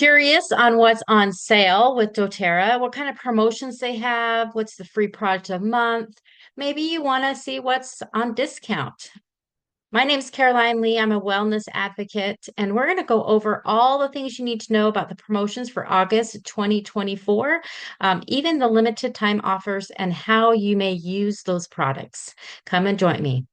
Curious on what's on sale with doTERRA, what kind of promotions they have, what's the free product of the month. Maybe you want to see what's on discount. My name is Caroline Lee. I'm a wellness advocate, and we're going to go over all the things you need to know about the promotions for August 2024, even the limited time offers and how you may use those products. Come and join me.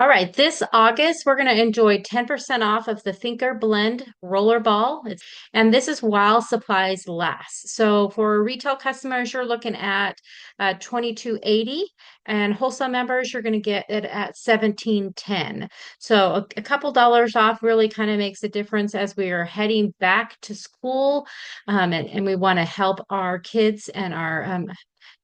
All right, this August, we're going to enjoy 10% off of the Thinker Blend Rollerball. And this is while supplies last. So for retail customers, you're looking at 22.80, and wholesale members, you're going to get it at 17.10. So a couple dollars off really kind of makes a difference as we are heading back to school. And we want to help our kids and our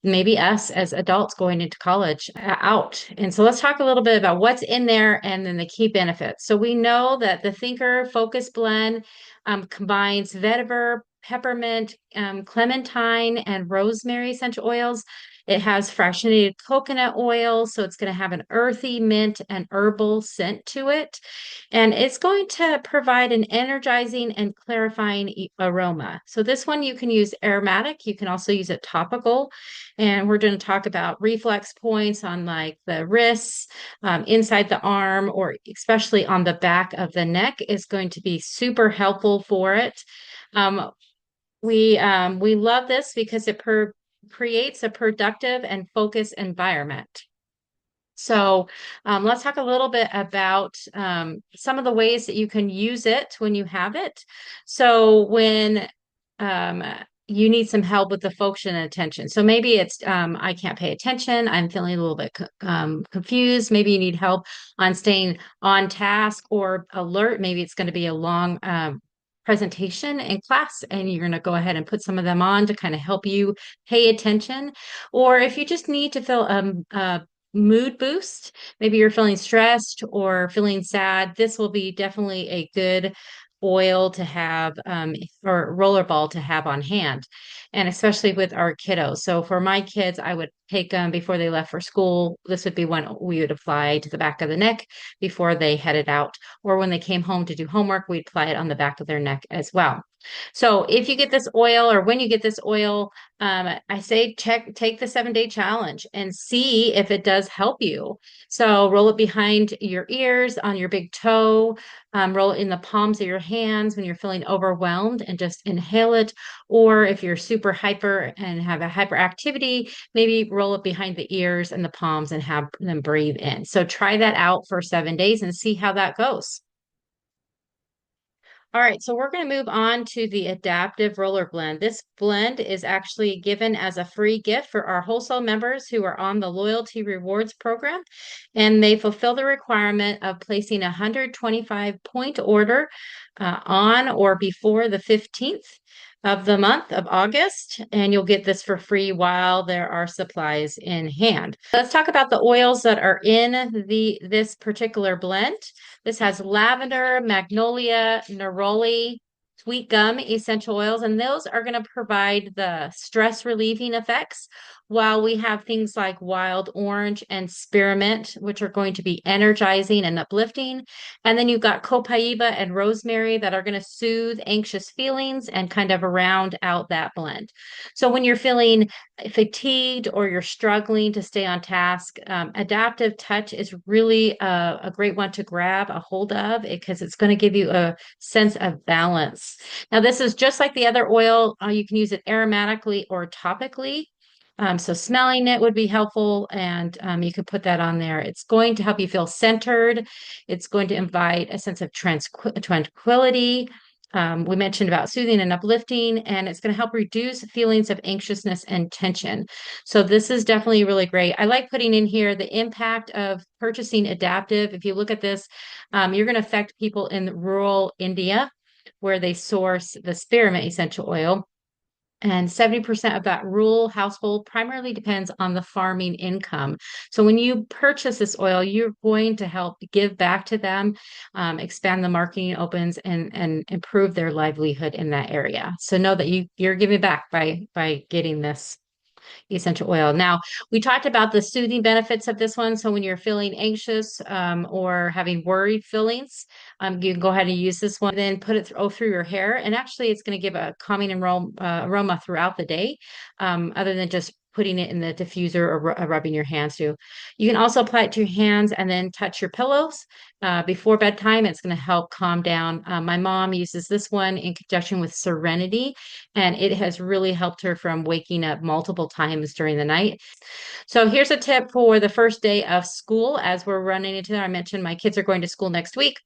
maybe us as adults going into college out. And so let's talk a little bit about what's in there and then the key benefits. So we know that the Thinker Focus Blend combines vetiver, peppermint, clementine, and rosemary essential oils. It has fractionated coconut oil, so it's going to have an earthy mint and herbal scent to it. And it's going to provide an energizing and clarifying aroma. So this one you can use aromatic. You can also use it topical. And we're going to talk about reflex points on like the wrists, inside the arm, or especially on the back of the neck is going to be super helpful for it. Um, we love this because it creates a productive and focused environment. So let's talk a little bit about some of the ways that you can use it when you have it. So when um, you need some help with the focus and attention. So maybe it's I can't pay attention. I'm feeling a little bit confused. Maybe you need help on staying on task or alert. Maybe it's going to be a long presentation in class, and you're going to go ahead and put some of them on to kind of help you pay attention. Or if you just need to feel a mood boost, maybe you're feeling stressed or feeling sad, this will be definitely a good oil to have or rollerball to have on hand, and especially with our kiddos. So for my kids, I would take them before they left for school. This would be one we would apply to the back of the neck before they headed out, or when they came home to do homework, we'd apply it on the back of their neck as well. So if you get this oil, or when you get this oil, I say take the 7-day challenge and see if it does help you. So roll it behind your ears, on your big toe, roll it in the palms of your hands when you're feeling overwhelmed, and just inhale it. Or if you're super hyper and have a hyperactivity, maybe roll it behind the ears and the palms and have them breathe in. So try that out for 7 days and see how that goes. All right, so we're going to move on to the adaptive roller blend. This blend is actually given as a free gift for our wholesale members who are on the loyalty rewards program, and they fulfill the requirement of placing a 125 point order on or before the 15th of the month of August, and you'll get this for free while there are supplies in hand. Let's talk about the oils that are in this particular blend. This has lavender, magnolia, neroli, sweet gum essential oils, and those are going to provide the stress relieving effects, while we have things like wild orange and spearmint, which are going to be energizing and uplifting. And then you've got copaiba and rosemary that are going to soothe anxious feelings and kind of round out that blend. So when you're feeling fatigued or you're struggling to stay on task, adaptive touch is really a great one to grab a hold of, because it's going to give you a sense of balance. Now, this is just like the other oil. You can use it aromatically or topically. So smelling it would be helpful, and you could put that on there. It's going to help you feel centered. It's going to invite a sense of tranquility. We mentioned about soothing and uplifting, and it's going to help reduce feelings of anxiousness and tension. So this is definitely really great. I like putting in here the impact of purchasing adaptive. If you look at this, you're going to affect people in rural India, where they source the spearmint essential oil. And 70% of that rural household primarily depends on the farming income. So when you purchase this oil, you're going to help give back to them, expand the marketing opens, and improve their livelihood in that area. So know that you're giving back by getting this. essential oil. Now, we talked about the soothing benefits of this one. So when you're feeling anxious or having worried feelings, you can go ahead and use this one. Then put it through your hair, and actually, it's going to give a calming aroma throughout the day, other than just putting it in the diffuser or rubbing your hands through. You can also apply it to your hands and then touch your pillows before bedtime. It's going to help calm down. My mom uses this one in conjunction with Serenity, and it has really helped her from waking up multiple times during the night. So here's a tip for the first day of school as we're running into that. I mentioned my kids are going to school next week.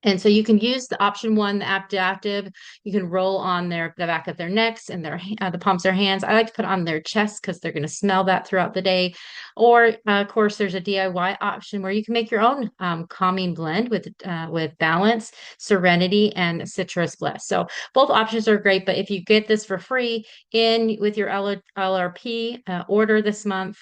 And so you can use the option one, the adaptive. You can roll on the back of their necks and the palms of their hands. I like to put on their chest because they're going to smell that throughout the day. Or of course, there's a DIY option where you can make your own calming blend with balance, serenity, and citrus bliss. So both options are great. But if you get this for free in with your LRP order this month,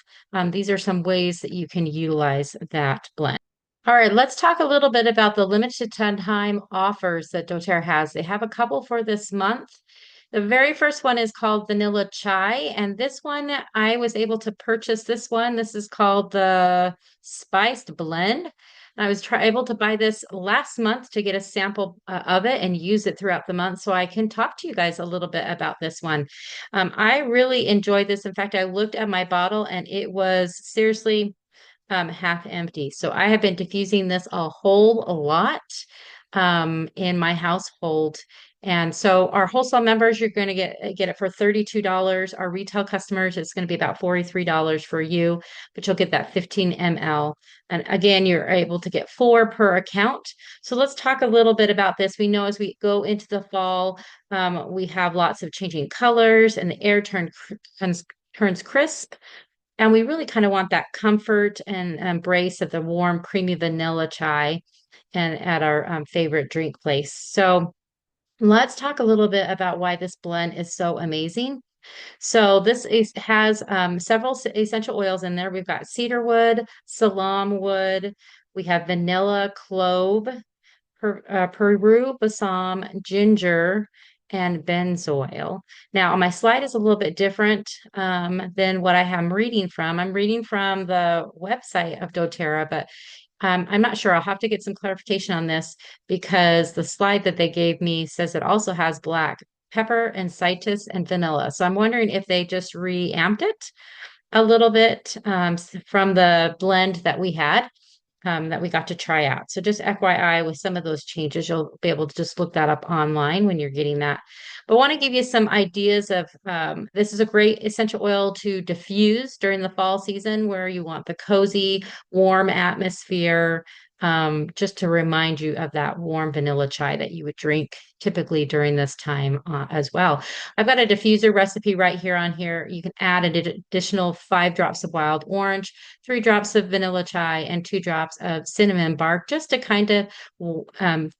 these are some ways that you can utilize that blend. All right, let's talk a little bit about the limited time offers that doTERRA has. They have a couple for this month. The very first one is called Vanilla Chai, and this one I was able to purchase this one. This is called the Spiced Blend. I was able to buy this last month to get a sample of it and use it throughout the month, so I can talk to you guys a little bit about this one. I really enjoyed this. In fact, I looked at my bottle and it was seriously half empty. So I have been diffusing this a whole lot in my household. And so our wholesale members, you're going to get it for $32. Our retail customers, it's going to be about $43 for you, but you'll get that 15 ml. And again, you're able to get 4 per account. So let's talk a little bit about this. We know as we go into the fall, we have lots of changing colors and the air turns crisp. And we really kind of want that comfort and embrace of the warm, creamy vanilla chai and at our favorite drink place. So let's talk a little bit about why this blend is so amazing. So has several essential oils in there. We've got cedarwood, salam wood, we have vanilla, clove, Peru balsam, ginger, and benzoyl. Now, my slide is a little bit different than what I'm reading from. I'm reading from the website of doTERRA, but I'm not sure. I'll have to get some clarification on this because the slide that they gave me says it also has black pepper and citrus and vanilla. So I'm wondering if they just reamped it a little bit from the blend that we had that we got to try out. So just FYI, with some of those changes, you'll be able to just look that up online when you're getting that. But I want to give you some ideas of this is a great essential oil to diffuse during the fall season where you want the cozy, warm atmosphere. Just to remind you of that warm vanilla chai that you would drink typically during this time as well. I've got a diffuser recipe right here on here. You can add an additional 5 drops of wild orange, 3 drops of vanilla chai, and 2 drops of cinnamon bark just to kind of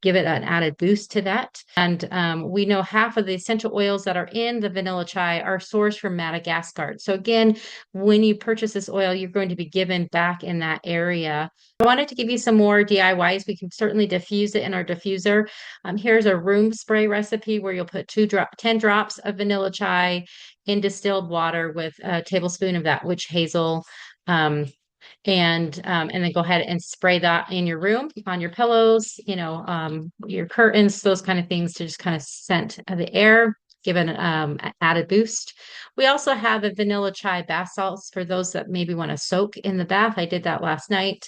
give it an added boost to that. And we know half of the essential oils that are in the vanilla chai are sourced from Madagascar. So again, when you purchase this oil, you're going to be given back in that area. I wanted to give you some more DIYs. We can certainly diffuse it in our diffuser. Here's a room spray recipe where you'll put 10 drops of vanilla chai in distilled water with a tablespoon of that witch hazel. And then go ahead and spray that in your room, on your pillows, your curtains, those kind of things to just kind of scent the air, give it an added boost. We also have a vanilla chai bath salts for those that maybe want to soak in the bath. I did that last night.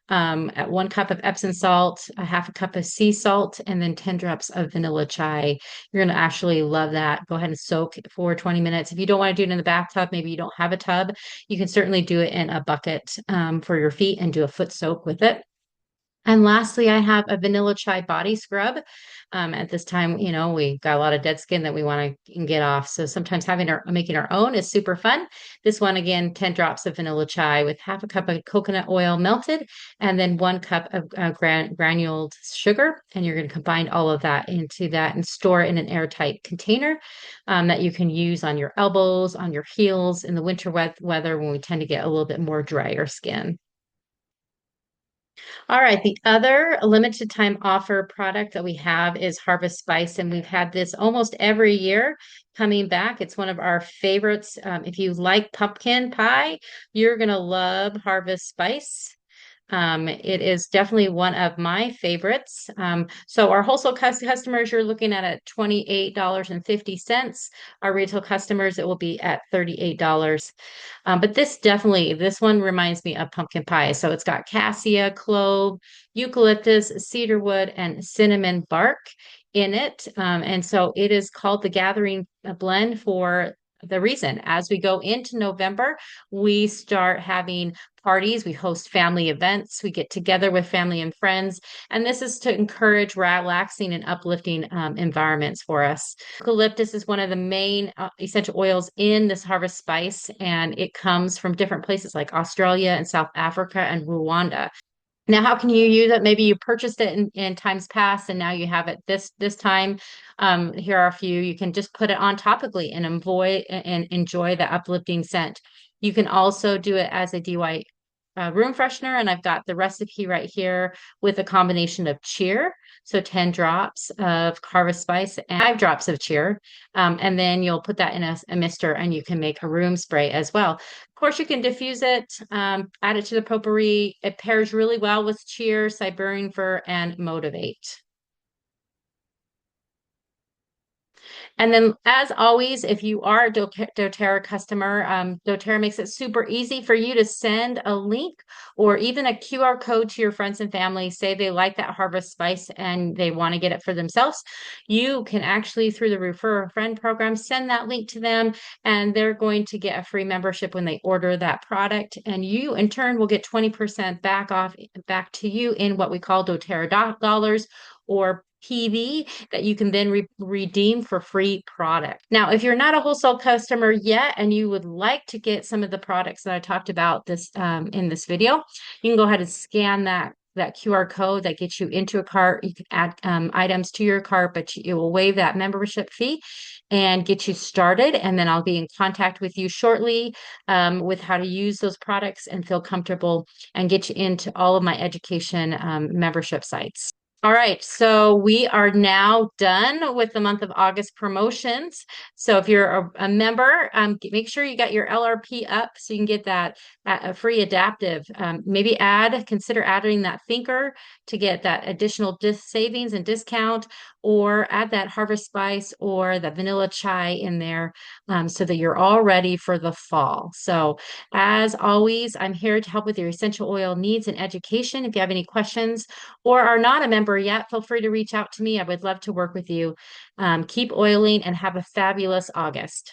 At 1 cup of Epsom salt, a half a cup of sea salt, and then 10 drops of vanilla chai. You're going to actually love that. Go ahead and soak for 20 minutes. If you don't want to do it in the bathtub, maybe you don't have a tub, you can certainly do it in a bucket for your feet and do a foot soak with it. And lastly, I have a vanilla chai body scrub. At this time, we got a lot of dead skin that we want to get off. So sometimes making our own is super fun. This one, again, 10 drops of vanilla chai with half a cup of coconut oil melted, and then 1 cup of granuled sugar. And you're going to combine all of that into that and store it in an airtight container that you can use on your elbows, on your heels in the winter weather when we tend to get a little bit more drier skin. All right, the other limited time offer product that we have is Harvest Spice, and we've had this almost every year coming back. It's one of our favorites. If you like pumpkin pie, you're gonna love Harvest Spice. It is definitely one of my favorites. So our wholesale customers, you're looking at $28.50. Our retail customers, it will be at $38. But this one reminds me of pumpkin pie. So it's got cassia, clove, eucalyptus, cedarwood, and cinnamon bark in it. And so it is called the Gathering Blend for the reason. As we go into November, we start having parties, we host family events, we get together with family and friends, and this is to encourage relaxing and uplifting environments for us. Eucalyptus is one of the main essential oils in this harvest spice, and it comes from different places like Australia and South Africa and Rwanda. Now, how can you use it? Maybe you purchased it in times past and now you have it this time. Here are a few. You can just put it on topically and enjoy the uplifting scent. You can also do it as a DIY room freshener, and I've got the recipe right here with a combination of cheer, so 10 drops of harvest spice and 5 drops of cheer, and then you'll put that in a mister, and you can make a room spray as well. Of course, you can diffuse it, add it to the potpourri. It pairs really well with cheer, Siberian fir, and motivate. And then, as always, if you are a doTERRA customer, doTERRA makes it super easy for you to send a link or even a QR code to your friends and family. Say they like that harvest spice and they want to get it for themselves. You can actually, through the Refer a Friend program, send that link to them, and they're going to get a free membership when they order that product. And you, in turn, will get 20% back to you in what we call doTERRA dollars or PV that you can then redeem for free product. Now, if you're not a wholesale customer yet and you would like to get some of the products that I talked about this in this video, you can go ahead and scan that QR code that gets you into a cart. You can add items to your cart, but it will waive that membership fee and get you started. And then I'll be in contact with you shortly with how to use those products and feel comfortable and get you into all of my education membership sites. All right, so we are now done with the month of August promotions. So if you're a member, make sure you got your LRP up so you can get that free adaptive. Maybe consider adding that thinker to get that additional savings and discount, or add that harvest spice or the vanilla chai in there so that you're all ready for the fall. So as always, I'm here to help with your essential oil needs and education. If you have any questions or are not a member yet, feel free to reach out to me. I would love to work with you. Keep oiling and have a fabulous August.